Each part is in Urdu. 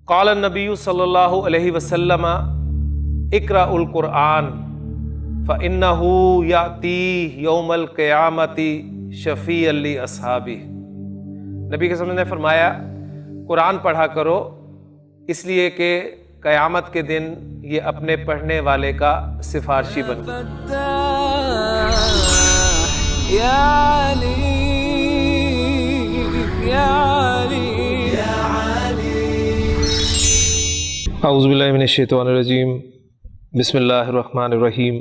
قال النبی صلی اللہ علیہ وسلم اقرأ القرآن فإنه یأتی یوم القیامت شفیعا لاصحابہ۔ نبی کے نے فرمایا قرآن پڑھا کرو، اس لیے کہ قیامت کے دن یہ اپنے پڑھنے والے کا سفارشی بن اعوذ باللہ من الشیطان الرجیم، بسم اللہ الرحمن الرحیم۔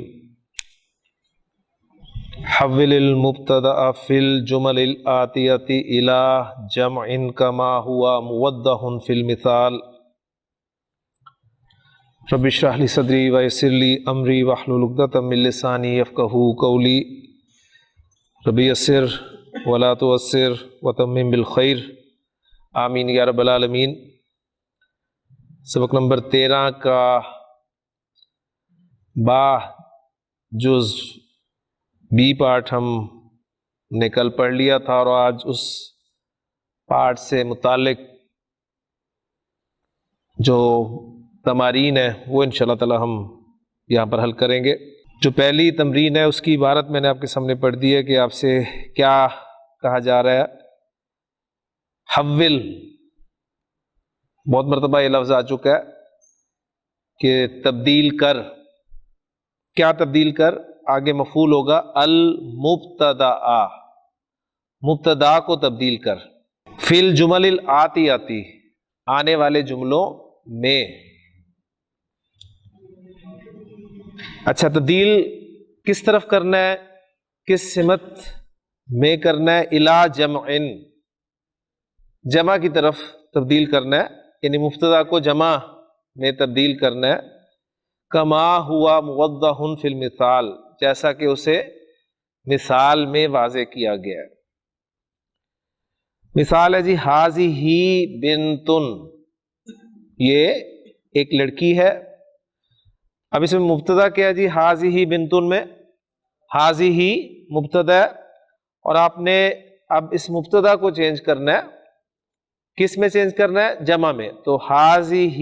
حول المبتدأ فی الجمل الآتیۃ الی جمع کما ہوا موضح فی المثال۔ رب اشرح لی صدری ویسر لی امری واحلل عقدۃ من لسانی یفقہوا قولی۔ رب یسر ولا تعسر وتمم بالخیر، آمین یا رب العالمین۔ سبق نمبر 13 کا جز بی پارٹ ہم نے کل پڑھ لیا تھا، اور آج اس پارٹ سے متعلق جو تمارین ہے وہ انشاءاللہ تعالی ہم یہاں پر حل کریں گے۔ جو پہلی تمرین ہے اس کی عبارت میں نے آپ کے سامنے پڑھ دی ہے کہ آپ سے کیا کہا جا رہا ہے۔ حول، بہت مرتبہ یہ لفظ آ چکا ہے کہ تبدیل کر۔ کیا تبدیل کر؟ آگے مفعول ہوگا المبتدا، مبتدا کو تبدیل کر۔ فی الجمل الآتیۃ، آنے والے جملوں میں۔ اچھا، تبدیل کس طرف کرنا ہے، کس سمت میں کرنا ہے؟ الی جمع، جمع کی طرف تبدیل کرنا ہے، یعنی مبتدا کو جمع میں تبدیل کرنا ہے۔ کما ہوا موضح فی المثال، جیسا کہ اسے مثال میں واضح کیا گیا ہے۔ مثال ہے جی ہذہ بنتن، یہ ایک لڑکی ہے۔ اب اس میں مبتدا کیا ہے جی؟ ہذہ بنتن میں ہذہ مبتدا ہے، اور آپ نے اب اس مبتدا کو چینج کرنا ہے۔ کس میں چینج کرنا ہے؟ جمع میں۔ تو ہذہ،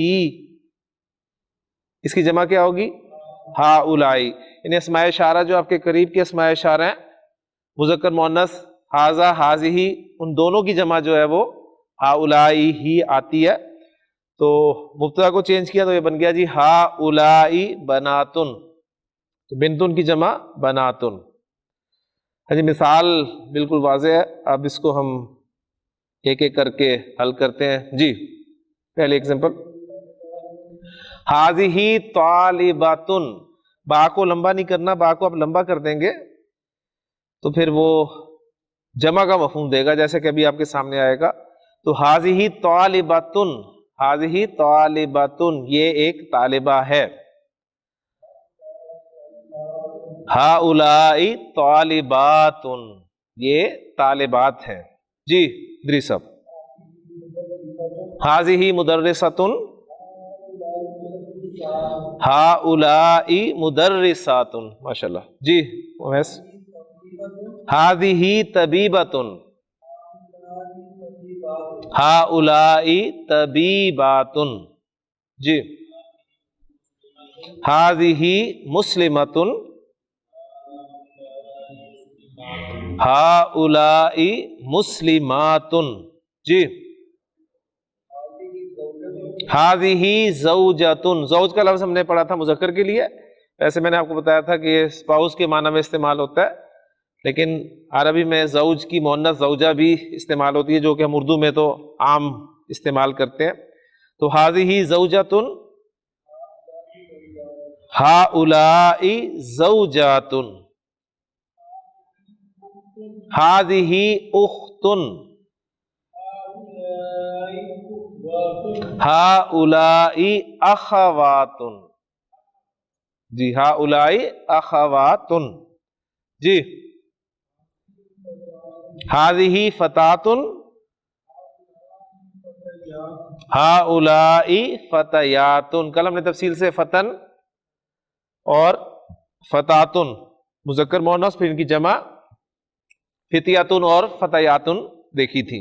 اس کی جمع کیا ہوگی؟ ہؤلائی، یعنی اسماء اشارہ جو آپ کے قریب کے اسماء اشارہ ہیں، مذکر مؤنث ھذا ھذہ، ان دونوں کی جمع جو ہے وہ ہؤلائی ہی آتی ہے۔ تو مبتدا کو چینج کیا تو یہ بن گیا جی ہؤلائی بناتن، تو بنتن کی جمع بناتن۔ ہاں جی، مثال بالکل واضح ہے، اب اس کو ہم ایک ایک کر کے حل کرتے ہیں جی۔ پہلے ایگزامپل، ہذہ طالبۃ، با کو لمبا نہیں کرنا، با کو آپ لمبا کر دیں گے تو پھر وہ جمع کا مفہوم دے گا، جیسے کہ ابھی آپ کے سامنے آئے گا۔ تو ہذہ طالبۃ، ہذہ طالبۃ، یہ ایک طالبہ ہے۔ ہؤلائی طالبات، یہ طالبات ہیں جی۔ ادریس صاحب، ہذہ مدرسۃ، ہؤلائی مدرسات، ماشاءاللہ جی۔ ہذہ طبیبۃ، ہؤلائی طبیبات جی۔ ہذہ مسلمۃ، ہؤلائی مسلمات جی۔ ہذہ زوجۃ، زوج کا لفظ ہم نے پڑھا تھا مذکر کے لیے، ویسے میں نے آپ کو بتایا تھا کہ یہ اسپاؤس کے معنی میں استعمال ہوتا ہے، لیکن عربی میں زوج کی مؤنث زوجہ بھی استعمال ہوتی ہے، جو کہ ہم اردو میں تو عام استعمال کرتے ہیں۔ تو ہذہ زوجۃ، ہؤلائی زوجات، ہذہ اخت، ہؤلائی اخوات جی۔ ہؤلائی اخوات جی۔ ہذہ فتاۃ، ہؤلائی فتیات۔ کل ہم نے تفصیل سے فتن اور فتاتن مذکر مؤنث پھر ان کی جمع فتیاتن اور فتیاتن دیکھی تھی۔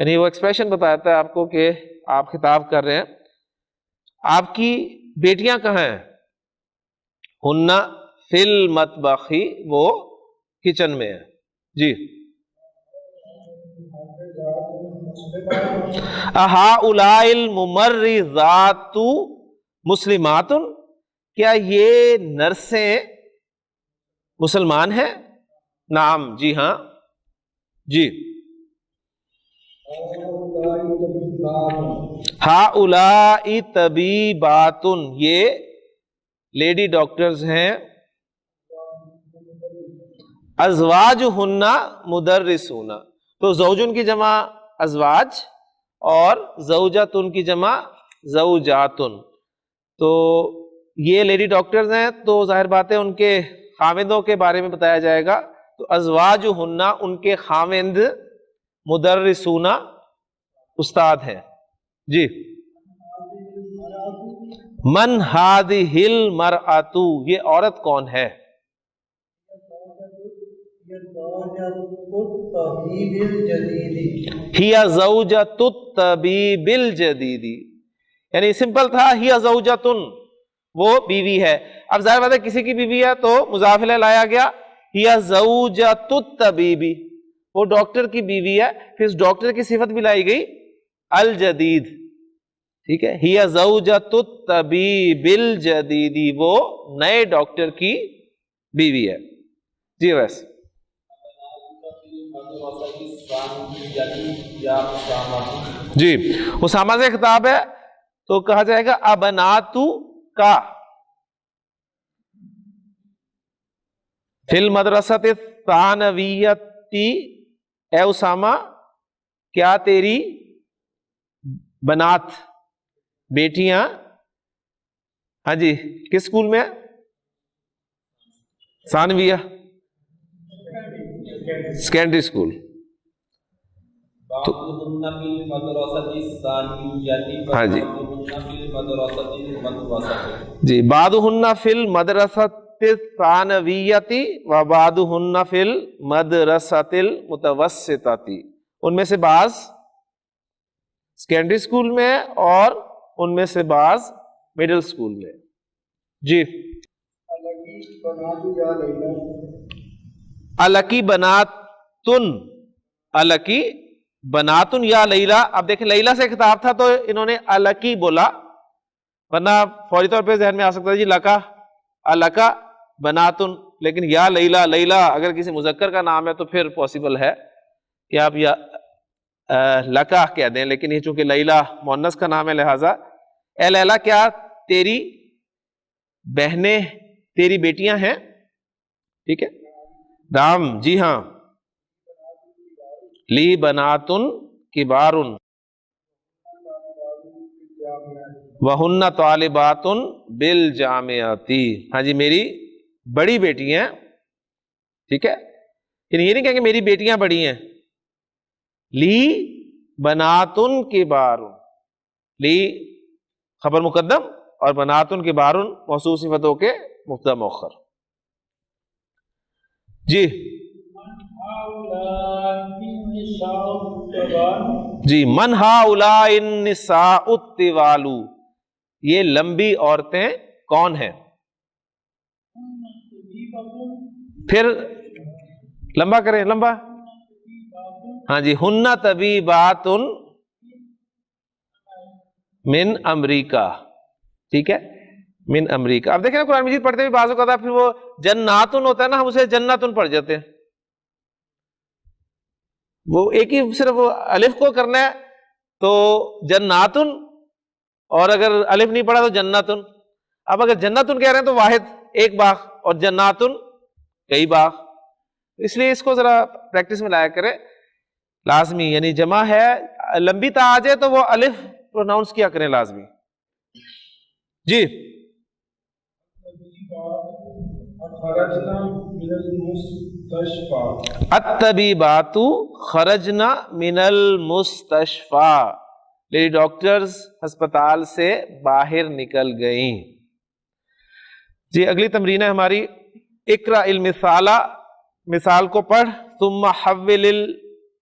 یعنی وہ ایکسپریشن بتاتا ہے آپ کو کہ آپ خطاب کر رہے ہیں. آپ کی بیٹیاں کہاں ہیں؟ ہن فی المطبخ، وہ کچن میں ہے. جی. اہؤلاء الممرضات مسلمات، کیا یہ نرسیں مسلمان ہیں؟ نعم، جی ہاں. جی. ہؤلاء طبیبات، یہ لیڈی ڈاکٹرز ہیں. ازواجہن مدرسون، تو زوجن کی جمع ازواج اور زوجاتن کی جمع زوجاتن. تو یہ لیڈی ڈاکٹرز ہیں تو ظاہر بات ہے ان کے خاوندوں کے بارے میں بتایا جائے گا. تو ازواجہن ان کے خاوند، مدرسون استاد ہیں. جی. من ہذہ المرأۃ، یہ عورت کون ہے؟ ہی زوجۃ الطبیب الجدید، یعنی سمپل تھا ہی زوجۃن، وہ بیوی ہے. اب ظاہر بات ہے کسی کی بیوی ہے تو مضاف الیہ لایا گیا. ہی زوجۃ الطبیب، وہ ڈاکٹر کی بیوی ہے، پھر اس ڈاکٹر کی صفت بھی لائی گئی الجدید. ٹھیک ہے. ہی زوجۃ الطبیب الجدید، وہ نئے ڈاکٹر کی بیوی ہے. جی بس. جی. اسامہ سے خطاب ہے تو کہا جائے گا ابناتو کا فی المدرسۃ الثانویۃ، اے اسامہ کیا تیری بنات بیٹیاں، ہاں جی، کس اسکول میں؟ ثانویہ، سیکنڈری اسکول. ہاں جی جی. بعضہن فی المدرسۃ الثانویۃ و بعضہن فی المدرسۃ المتوسطۃ، ان میں سے بعض سیکنڈری اسکول میں اور ان میں سے بعض مڈل اسکول میں. جی. الکی بناتن، الکی بناتن یا لیلا. اب دیکھیں لیلا سے خطاب تھا تو انہوں نے الکی بولا، ورنہ فوری طور پہ ذہن میں آ سکتا ہے جی لکا، الکا بناتن. لیکن یا لیلا، لیلا اگر کسی مذکر کا نام ہے تو پھر پاسبل ہے کہ آپ یا لکا کہہ دیں، لیکن یہ چونکہ لیلا مؤنث کا نام ہے لہذا اے لیلا کیا تیری بہنیں، تیری بیٹیاں ہیں؟ ٹھیک ہے. نعم، جی ہاں. لی بناتن کبارن وہن طالبات بالجامعات، ہاں جی میری بڑی بیٹی ہیں. ٹھیک ہے. یعنی یہ نہیں کہیں گے میری بیٹیاں بڑی ہیں. لی بناتن کبارن، لی خبر مقدم اور بناتن کبارن موصوف صفتوں کے مبتدا مؤخر. جی. جی. من ہؤلاء النساء الطوال، یہ لمبی عورتیں کون ہیں؟ پھر لمبا کریں، لمبا. ہاں جی. ہن طبیبات من امریکہ. ٹھیک ہے. من امریکہ. اب دیکھیں نا قرآن مجید پڑھتے ہوئے بعض اوقات پھر وہ جناتن ہوتا ہے نا، ہم اسے جناتن پڑھ جاتے ہیں. وہ ایک ہی صرف الف کو کرنا ہے تو جناتن، اور اگر الف نہیں پڑھا تو جناتن. اب اگر جناتن کہہ رہے ہیں تو واحد ایک باغ، اور جناتن کئی باغ. اس لیے اس کو ذرا پریکٹس میں لایا کرے لازمی. یعنی جمع ہے لمبی تا آ جائے تو وہ الف پروناؤنس کیا کریں لازمی. جی. الطبیبات خرجنا من المستشفى، لیڈی ڈاکٹرز ہسپتال سے باہر نکل گئیں. جی. اگلی تمرین ہے ہماری اقرأ المثال، مثال کو پڑھ. ثم حول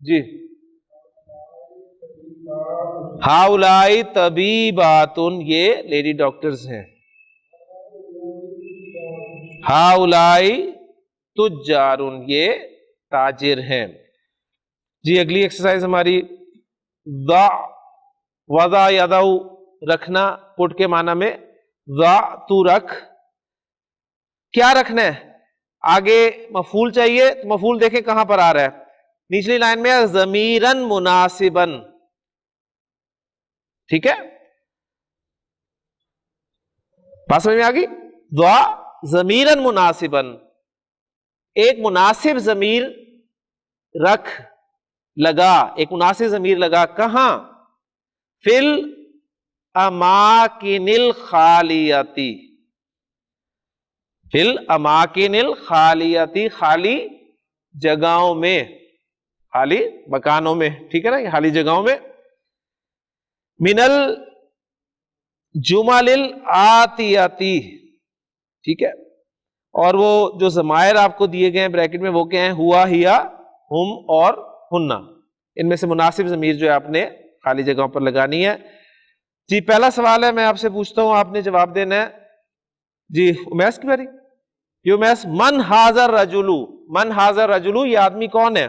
جی ہاؤلائی طبیباتن، یہ لیڈی ڈاکٹرز ہیں. ہاؤلائی تجارن، یہ تاجر ہیں. جی اگلی ایکسرسائز ہماری وضع یدہ، رکھنا، پٹ کے معنی میں ضع تو رکھ. کیا رکھنا ہے؟ آگے مفعول چاہیے، تو مفعول دیکھیں کہاں پر آ رہا ہے. نچلی لائن میں ضمیرن مناسبن. ٹھیک ہے، بات سمجھ میں آ گئی؟ ضع ضمیرن مناسبن، ایک مناسب ضمیر رکھ، لگا، ایک مناسب ضمیر لگا. کہاں؟ فی الاماکن الخالیتی، فی الاماکن الخالیتی، خالی جگہوں میں، خالی مکانوں میں. ٹھیک ہے نا، یہ خالی جگہوں میں. من الجمل الآتیتی، ٹھیک ہے. اور وہ جو ضمائر آپ کو دیے گئے ہیں بریکٹ میں وہ کیا ہیں؟ ہوا، ہیا، ہم اور ہننا. ان میں سے مناسب ضمیر جو ہے آپ نے خالی جگہوں پر لگانی ہے. جی پہلا سوال ہے، میں آپ سے پوچھتا ہوں، آپ نے جواب دینا ہے. جی امیس کی باری. یہ امیس، من حاضر رجلو، من حاضر رجلو، یہ آدمی کون ہے؟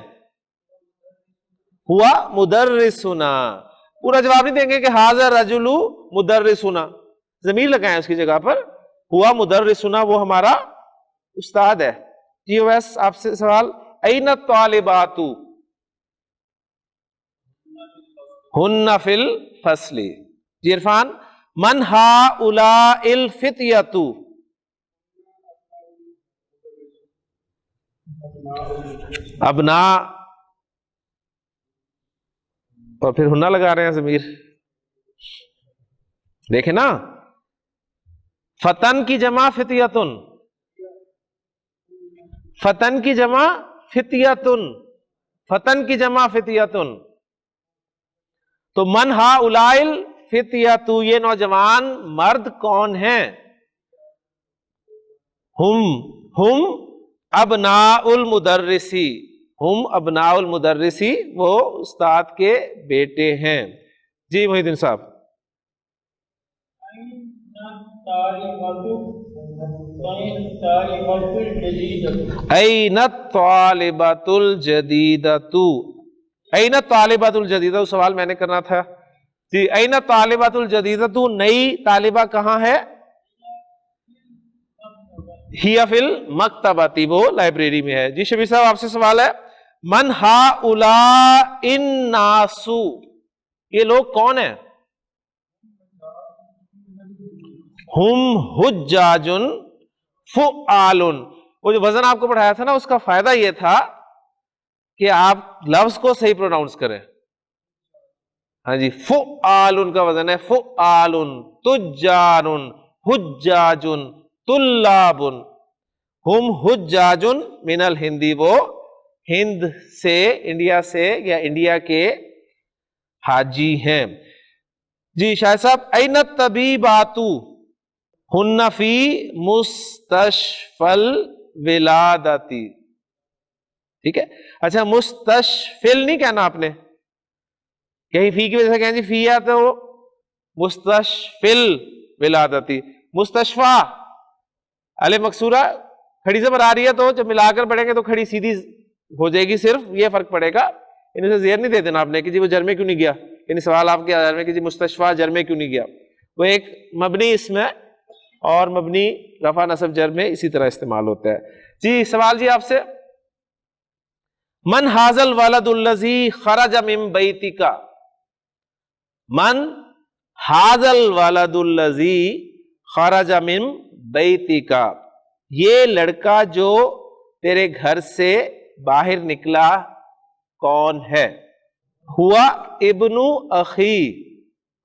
ہوا مدرسنا. پورا جواب نہیں دیں گے کہ حاضر رجلو مدرسنا، ضمیر لگائیں اس کی جگہ پر. ہوا مدرسنا، وہ ہمارا استاد ہے. جی امیس آپ سے سوال، این الطالبات ہن فی الفصل. جی عرفان، من ہؤلاء الفتیۃ، ابنا، اور پھر ہننا لگا رہے ہیں ضمیر. دیکھیں نا، فتن کی جمع فتیتن، فتن کی جمع فتیتن، فتن کی جمع فتیتن. تو من ہؤلاء الفتیۃ، یہ نوجوان مرد کون ہیں؟ ہم ابناء المدرسی، ہم ابناء المدرسی، وہ استاد کے بیٹے ہیں. جی محی الدین صاحب. این الطالبۃ الجدیدۃ، این الطالبۃ الجدیدہ، سوال میں نے کرنا تھا. جی این الطالبۃ الجدیدۃ، نئی طالبہ کہاں ہے؟ ہی فی المکتبۃ، وہ لائبریری میں ہے. جی شبیر صاحب آپ سے سوال ہے، من ہؤلاء الناس، یہ لوگ کون ہیں؟ ہم حجاج فعال. وہ جو وزن آپ کو پڑھایا تھا نا، اس کا فائدہ یہ تھا کہ آپ لفظ کو صحیح پروناؤنس کریں. ہاں جی، فعال کا وزن ہے فعال. تجار، حجاج، طلاب. ہم حجاج من الہندی، وہ ہند سے، انڈیا سے یا انڈیا کے حاجی ہیں. جی شاہد صاحب، این الطبیبات ہن فی مستشفی الولادۃ. ٹھیک ہے، اچھا مستشفل نہیں کہنا آپ نے، کہیں فی کی وجہ سے کہیں جی فی ہے تو مستشفل ولادتی. مستشفی الف مکسورہ، کھڑی زبر آ رہی ہے تو جب ملا کر پڑھیں گے تو کھڑی سیدھی ہو جائے گی، صرف یہ فرق پڑے گا. انہیں سے زیر نہیں دے دینا آپ نے کہ جی وہ جر میں کیوں نہیں گیا. یعنی سوال آپ کے جر میں کہ جی مستشفی جر میں کیوں نہیں گیا. وہ ایک مبنی اسم ہے اور مبنی رفع نصب جر میں اسی طرح استعمال ہوتا ہے. جی سوال جی آپ سے، من ھذا الولد الذی خرج من بیتک، من ھذا الولد الذی خرج من بیتک، یہ لڑکا جو تیرے گھر سے باہر نکلا کون ہے؟ ہوا ابن اخی،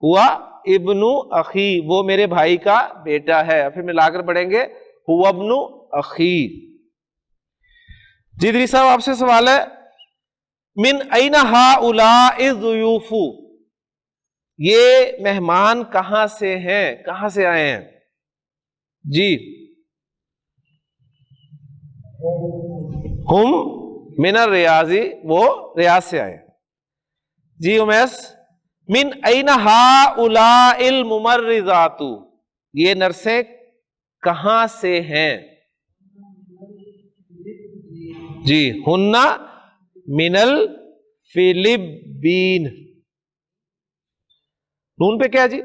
ہوا ابن اخی، وہ میرے بھائی کا بیٹا ہے. پھر ملا کر پڑھیں گے ہوا ابن اخی. جی ادریس صاحب آپ سے سوال ہے، من این ھؤلاء الضیوف، یہ مہمان کہاں سے ہیں، کہاں سے آئے ہیں؟ جی ہم من الریاضی وہ ریاض سے آئے. جی امیس من این ہؤلاء الممرضات یہ نرسیں کہاں سے ہیں؟ جی ہن من الفلبین. نون پہ کیا جی؟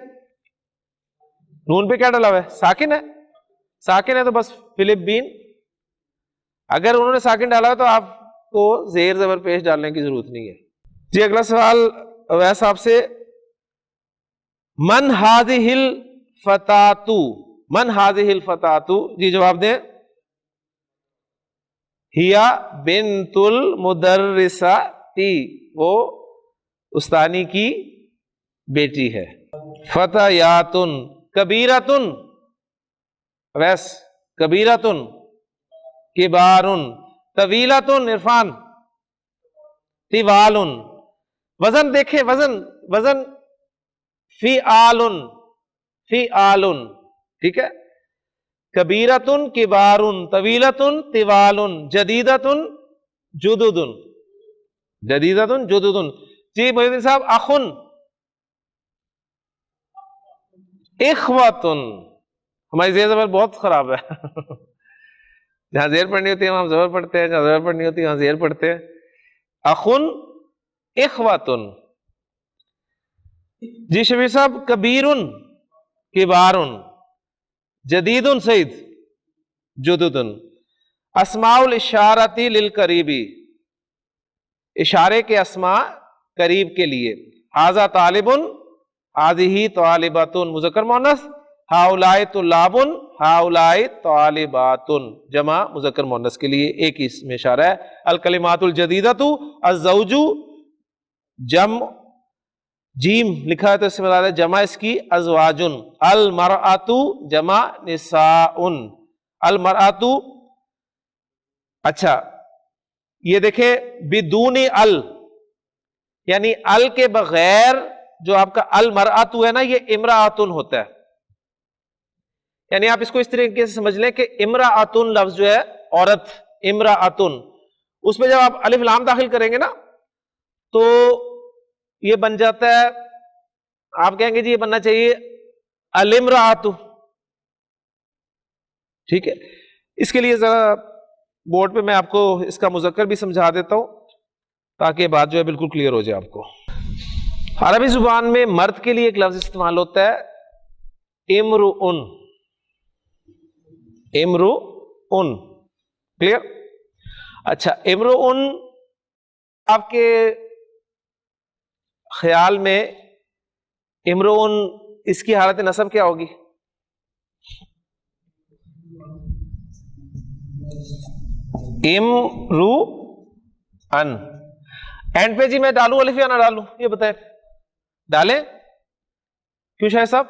نون پہ کیا ڈلا ہوا ہے؟ ساکن ہے. ساکن ہے تو بس فلبین. اگر انہوں نے ساکن ڈالا ہے تو آپ کو زیر زبر پیش ڈالنے کی ضرورت نہیں ہے. جی اگلا سوال اویس صاحب سے من هذه الفتاة من هذه الفتاة جی جواب دیں. ہیا بنت المدرسہ وہ استانی کی بیٹی ہے. فتیاتن کبیرتن ویس کبیرتن کبارن طویلتن عرفان طوالن. وزن دیکھیں وزن فی آلن ٹھیک ہے. کبیرتن کبارن طویلتن طوالن جدیدتن جددن جدیدتن جددن. جی محی الدین صاحب اخن اخوتن. ہماری زیر زبر بہت خراب ہے. جہاں زیر پڑھنی ہوتی ہے وہاں زبر پڑھتے ہیں, جہاں زبر پڑھنی ہوتی ہے وہاں زیر پڑھتے ہیں. اخن اخوتن. جی شبیر صاحب کبیرن کبارن جدیدن سعید جددن. اسماء الاشارۃ للقریبی اشارے کے اسماء قریب کے لیے. ھذا طالب ھذہ طالبۃ مذکر مؤنث. ہؤلاء طلاب ہؤلاء طالبات جمع مذکر مؤنث کے لیے ایک ہی اس میں اشارہ ہے. الکلمات الجدیدۃ الزوج جمع جیم لکھا ہے تو اس سے مراد ہے جمع اس کی ازواجن. المرأۃ جمع نساء. المرأۃ اچھا یہ دیکھیں بدون ال یعنی ال کے بغیر جو آپ کا المرأۃ ہے نا یہ امرأۃن ہوتا ہے. یعنی آپ اس کو اس طریقے سے سمجھ لیں کہ امرأۃن لفظ جو ہے عورت امرأۃن اس میں جب آپ الف لام داخل کریں گے نا تو یہ بن جاتا ہے آپ کہیں گے جی یہ بننا چاہیے الامرأۃ. ٹھیک ہے. اس کے لیے ذرا بورڈ پہ میں آپ کو اس کا مذکر بھی سمجھا دیتا ہوں تاکہ بات جو ہے بالکل کلیئر ہو جائے آپ کو. عربی زبان میں مرد کے لیے ایک لفظ استعمال ہوتا ہے امرؤن. امرؤن کلیئر. اچھا امرؤن آپ کے خیال میں امرؤن اس کی حالت نصب کیا ہوگی؟ امرؤن اینڈ پہ جی میں ڈالوں الف یا نہ ڈالوں یہ بتائیں. ڈالیں کیوں شاہد صاحب؟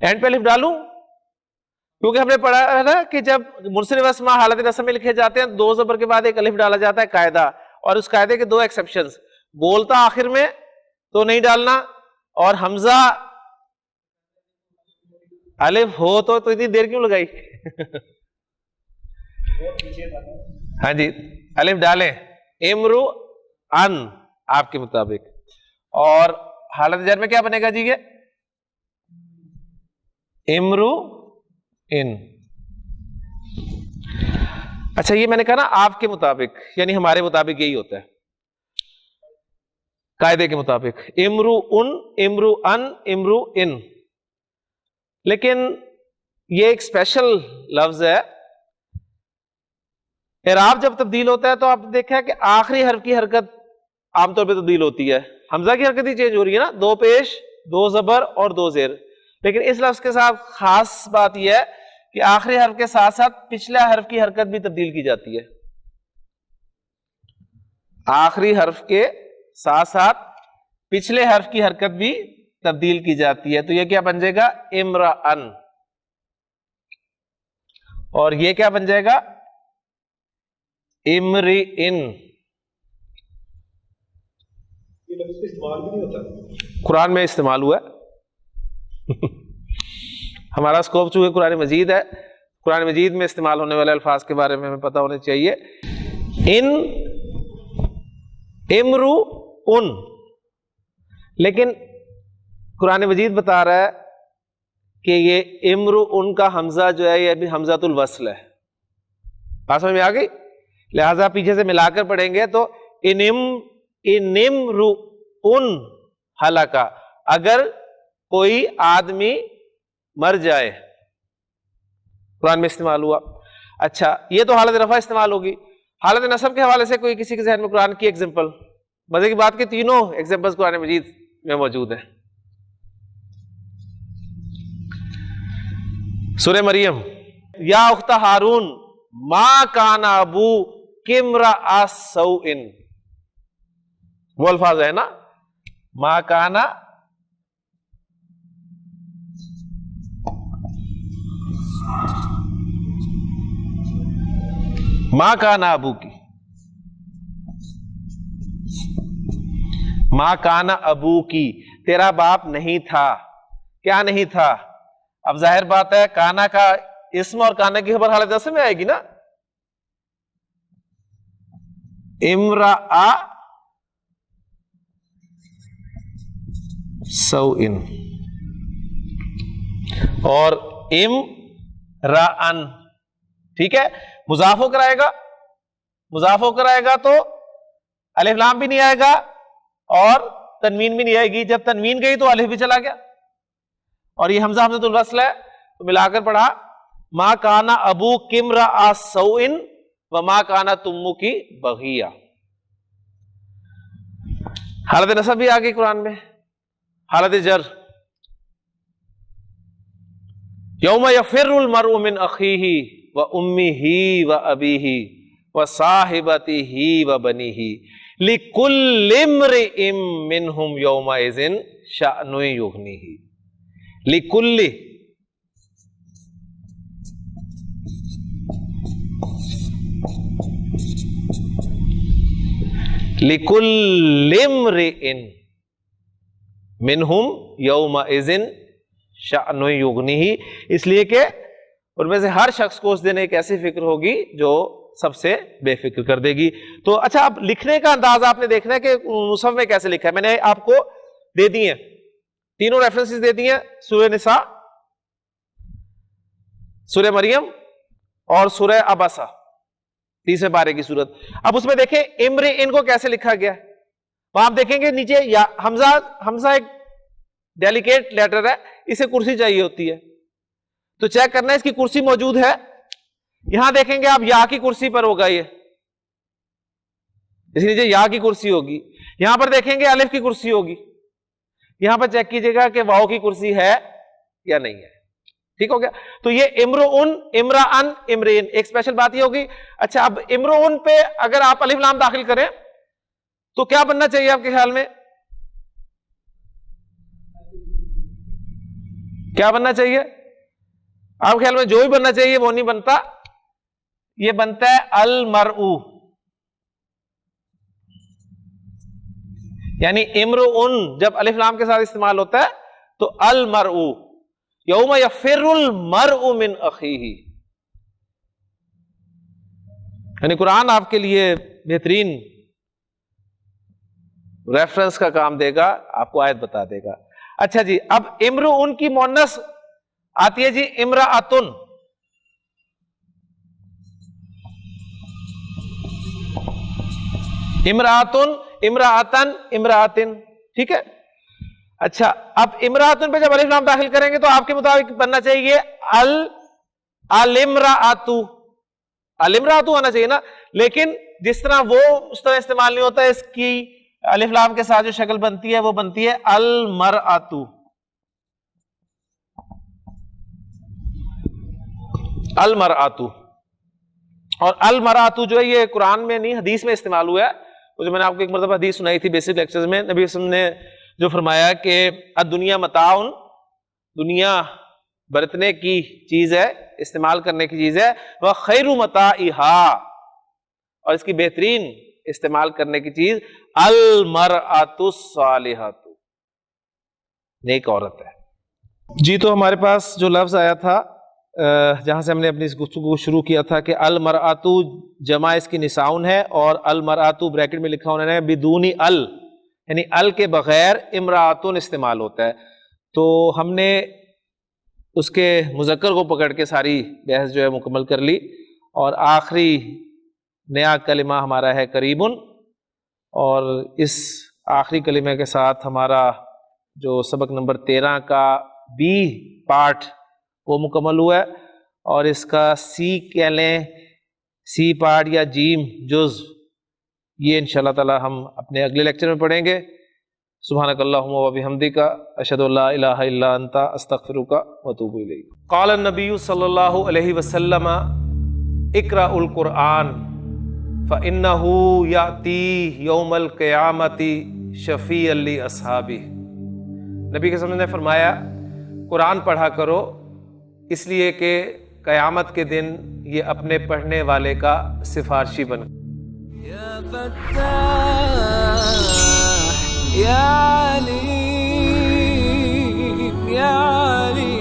اینڈ پہ الف ڈالوں کیونکہ ہم نے پڑھا ہے نا کہ جب منصرف اسماء حالت نصب میں لکھے جاتے ہیں دو زبر کے بعد ایک الف ڈالا جاتا ہے قاعدہ. اور اس قاعدے کے دو ایکسیپشنز بولتا آخر میں تو نہیں ڈالنا اور حمزہ الف ہو تو اتنی دیر کیوں لگائی؟ ہاں جی الف ڈالیں امرؤن آپ کے مطابق. اور حالت جر میں کیا بنے گا جی یہ امرؤن. اچھا یہ میں نے کہا نا آپ کے مطابق یعنی ہمارے مطابق یہی ہوتا ہے قاعدے کے مطابق امرؤن امرؤن امرؤن. لیکن یہ ایک اسپیشل لفظ ہے. اعراب جب تبدیل ہوتا ہے تو آپ نے دیکھا ہے کہ آخری حرف کی حرکت عام طور پہ تبدیل ہوتی ہے. حمزہ کی حرکت ہی چینج ہو رہی ہے نا, دو پیش دو زبر اور دو زیر. لیکن اس لفظ کے ساتھ خاص بات یہ ہے کہ آخری حرف کے ساتھ ساتھ پچھلے حرف کی حرکت بھی تبدیل کی جاتی ہے. آخری حرف کے ساتھ ساتھ پچھلے حرف کی حرکت بھی تبدیل کی جاتی ہے. تو یہ کیا بن جائے گا امرأن. اور یہ کیا بن جائے گا امرئن. قرآن میں استعمال ہوا ہے. ہمارا اسکوپ چونکہ قرآن مجید ہے, قرآن مجید میں استعمال ہونے والے الفاظ کے بارے میں ہمیں پتہ ہونے چاہیے. ان امرو ان، لیکن قرآن مجید بتا رہا ہے کہ یہ امرو ان کا حمزہ جو ہے یہ ابھی حمزۃ الوصل ہے. بات سمجھ میں آ گئی؟ لہذا پیچھے سے ملا کر پڑھیں گے تو ان امرو ان ہلاکا، اگر کوئی آدمی مر جائے، قرآن میں استعمال ہوا. اچھا یہ تو حالت رفع استعمال ہوگی. حالت نصب کے حوالے سے کوئی کسی کے ذہن میں قرآن کی ایگزامپل؟ مزے کی بات کہ تینوں ایگزامپلز قرآن مجید میں موجود ہیں. سورہ مریم، یا اخت ہارون ما کان ابو کمرأ سوء، وہ الفاظ ہے نا، ما کانا ماں کانا ابو کی، ماں کانا ابو کی، تیرا باپ نہیں تھا. کیا نہیں تھا؟ اب ظاہر بات ہے کانا کا اسم اور کانا کی خبر حالت نصب میں آئے گی نا. امرأ سوء اور امرأن، ٹھیک ہے. مضاف ہو کر آئے گا، مضاف ہو کر آئے گا تو الف لام بھی نہیں آئے گا اور تنوین بھی نہیں آئے گی. جب تنوین گئی تو الف بھی چلا گیا، اور یہ حمزہ حمزۃ الوصل ہے تو ملا کر پڑھا ما کانا ابو کمرأ سوء وما کانا تمک بغیہ. حالت نصب بھی آ گئی قرآن میں. حالت جر، یوم یفر المرء من اخیہ وامہ وابیہ وصاحبتہ وبنیہ لکل امرئ منہم یومئذ شأن یغنیہ. لکل، لکل امرئ منہم یومئذ شأن یغنیہ، اس لیے کہ ان میں سے ہر شخص کو اس دن ایک ایسی فکر ہوگی جو سب سے بے فکر کر دے گی. تو اچھا اب لکھنے کا انداز آپ نے دیکھنا ہے کہ مصحف میں کیسے لکھا ہے. میں نے آپ کو دے دی ہیں تینوں ریفرنسز دے دی ہیں، سورہ نساء، سورہ مریم اور سورہ عبسہ، 30ویں پارے کی صورت. اب اس میں دیکھیں امر ان کو کیسے لکھا گیا. وہاں آپ دیکھیں گے نیچے یا حمزہ ایک ڈیلیکیٹ لیٹر ہے، اسے کرسی چاہیے ہوتی ہے تو چیک کرنا ہے اس کی کرسی موجود ہے. یہاں دیکھیں گے آپ یا کی کرسی پر ہوگا، یہ اس نیچے یا کی کرسی ہوگی. یہاں پر دیکھیں گے الف کی کرسی ہوگی. یہاں پر چیک کیجئے گا کہ واؤ کی کرسی ہے یا نہیں ہے. ٹھیک ہو گیا. تو یہ امرؤن، امرأن، امرئن، ایک اسپیشل بات یہ ہوگی. اچھا اب امرؤن پہ اگر آپ الف لام داخل کریں تو کیا بننا چاہیے آپ کے خیال میں؟ کیا بننا چاہیے آپ کے خیال میں؟ جو بھی بننا چاہیے وہ نہیں بنتا، یہ بنتا ہے المرء. یعنی امرؤن جب الف لام کے ساتھ استعمال ہوتا ہے تو المرء، یوم یفر المرء من اخیہ. یعنی قرآن آپ کے لیے بہترین ریفرنس کا کام دے گا، آپ کو آیت بتا دے گا. اچھا جی اب امرؤن کی مؤنث آتی ہے جی امرأتن. امرأتن، امرأتن، امرأتن، ٹھیک ہے. اچھا اب امرأتن پہ جب الف لام داخل کریں گے تو آپ کے مطابق بننا چاہیے الامرأۃ. الامرأۃ آنا چاہیے نا، لیکن جس طرح وہ اس طرح استعمال نہیں ہوتا، اس کی الف لام کے ساتھ جو شکل بنتی ہے وہ بنتی ہے المرأۃ. المرأۃ. اور المرأۃ جو ہے یہ قرآن میں نہیں حدیث میں استعمال ہوا ہے. جو میں نے آپ کو ایک مرتبہ حدیث سنائی تھی بیسک لیکچرز میں، نبی صلی اللہ علیہ وسلم نے جو فرمایا کہ الدنیا متاع، دنیا برتنے کی چیز ہے، استعمال کرنے کی چیز ہے، وخیر متاعہا، اور اس کی بہترین استعمال کرنے کی چیز المرأۃ الصالحۃ، نیک عورت ہے. جی تو ہمارے پاس جو لفظ آیا تھا جہاں سے ہم نے اپنی اس گفتگو کو شروع کیا تھا کہ المرأۃ جمع اس کی نساؤن ہے، اور المرأۃ بریکٹ میں لکھا انہوں نے بدون ال، یعنی ال کے بغیر امرأۃن استعمال ہوتا ہے. تو ہم نے اس کے مذکر کو پکڑ کے ساری بحث جو ہے مکمل کر لی، اور آخری نیا کلمہ ہمارا ہے قریبن، اور اس آخری کلمے کے ساتھ ہمارا جو سبق نمبر 13 کا بی پارٹ وہ مکمل ہوا ہے. اور اس کا سی کہہ لیں، سی پارٹ یا جیم جز، یہ انشاءاللہ تعالی ہم اپنے اگلے لیکچر میں پڑھیں گے. سبحانک اللہم و بحمدک، اشہد ان لا الہ الا انت، استغفرک و اتوب الیک. قال النبی صلی اللہ علیہ وسلم اقرأوا القرآن فإنہ یأتی یوم القیامۃ شفیعا لأصحابہ. نبی کے وسلم نے فرمایا قرآن پڑھا کرو، اس لیے کہ قیامت کے دن یہ اپنے پڑھنے والے کا سفارشی بن. یا فتاح یا علیم یا علیم